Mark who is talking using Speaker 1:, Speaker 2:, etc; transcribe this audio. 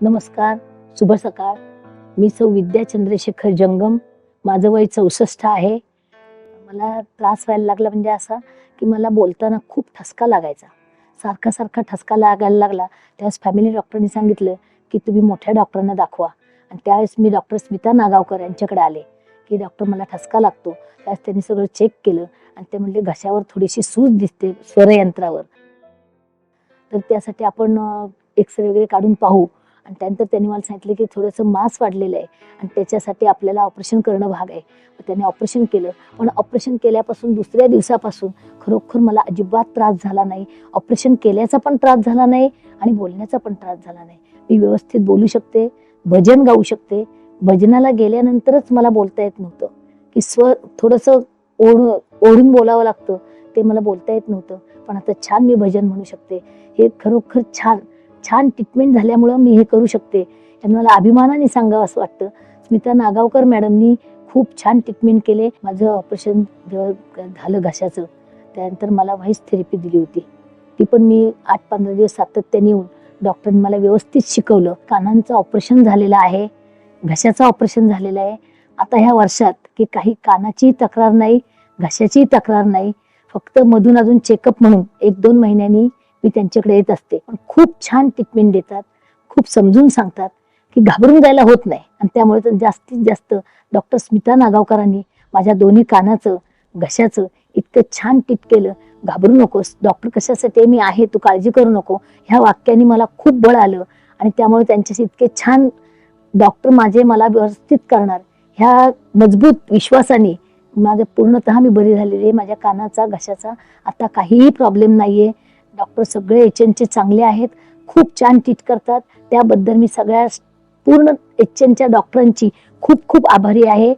Speaker 1: नमस्कार, शुभ सकाळ. मी सौ विद्या चंद्रशेखर जंगम. माझं वय 64 आहे. मला त्रास व्हायला लागला म्हणजे असा की मला बोलताना खूप ठसका लागायचा. सारखा ठसका लागायला लागला. त्यावेळेस फॅमिली डॉक्टरांनी सांगितलं की तुम्ही मोठ्या डॉक्टरांना दाखवा. आणि त्यावेळेस मी डॉक्टर स्मिता नागावकर यांच्याकडे आले की डॉक्टर मला ठसका लागतो. त्यावेळेस त्यांनी सगळं चेक केलं आणि ते म्हणले घशावर थोडीशी सूज दिसते स्वरयंत्रावर. तर त्यासाठी आपण एक्सरे वगैरे काढून पाहू. आणि त्यानंतर त्यांनी मला सांगितलं की थोडंसं मांस वाढलेलं आहे आणि त्याच्यासाठी आपल्याला ऑपरेशन करणं भाग आहे. त्यांनी ऑपरेशन केलं. पण ऑपरेशन केल्यापासून दुसऱ्या दिवसापासून खरोखर मला अजिबात त्रास झाला नाही. ऑपरेशन केल्याचा पण त्रास झाला नाही आणि बोलण्याचा पण त्रास झाला नाही. मी व्यवस्थित बोलू शकते, भजन गाऊ शकते. भजनाला गेल्यानंतरच मला बोलता येत नव्हतं की थोडंसं ओढून बोलावं लागतं, ते मला बोलता येत नव्हतं. पण आता छान मी भजन म्हणू शकते. हे खरोखर छान ट्रीटमेंट झाल्यामुळं मी हे करू शकते. आणि मला अभिमानाने सांगावं असं वाटतं, स्मिता नागावकर मॅडमनी खूप छान ट्रीटमेंट केले. माझं ऑपरेशन जेव्हा झालं घशाचं, त्यानंतर मला व्हॉइस थेरपी दिली होती. ती पण मी 8-15 दिवस सातत्याने येऊन डॉक्टरांनी मला व्यवस्थित शिकवलं. कानांचं ऑपरेशन झालेलं आहे, घशाचं ऑपरेशन झालेलं आहे. आता ह्या वर्षात की काही कानाची तक्रार नाही, घशाची तक्रार नाही. फक्त मधून अजून चेकअप म्हणून 1-2 महिन्यांनी मी त्यांच्याकडे येत असते. पण खूप छान ट्रीटमेंट देतात, खूप समजून सांगतात की घाबरून जायला होत नाही. आणि त्यामुळे तर जास्तीत जास्त डॉक्टर स्मिता नागावकरांनी माझ्या दोन्ही कानाचं, घशाचं इतकं छान ट्रीट केलं. घाबरू नकोस, डॉक्टर कशासाठी मी आहे, तू काळजी करू नको, ह्या वाक्याने मला खूप बळ आलं. आणि त्यामुळे त्यांच्याशी इतके छान डॉक्टर मला व्यवस्थित करणार ह्या मजबूत विश्वासाने माझं पूर्णतः मी बरी झालेली आहे. माझ्या कानाचा, घशाचा आता काहीही प्रॉब्लेम नाहीये. डॉक्टर सगळे एचएनचे चांगले आहेत, खूप छान ट्रीट करतात. त्याबद्दल मी सगळ्या पूर्ण एचएनच्या डॉक्टरांची खूप आभारी आहे.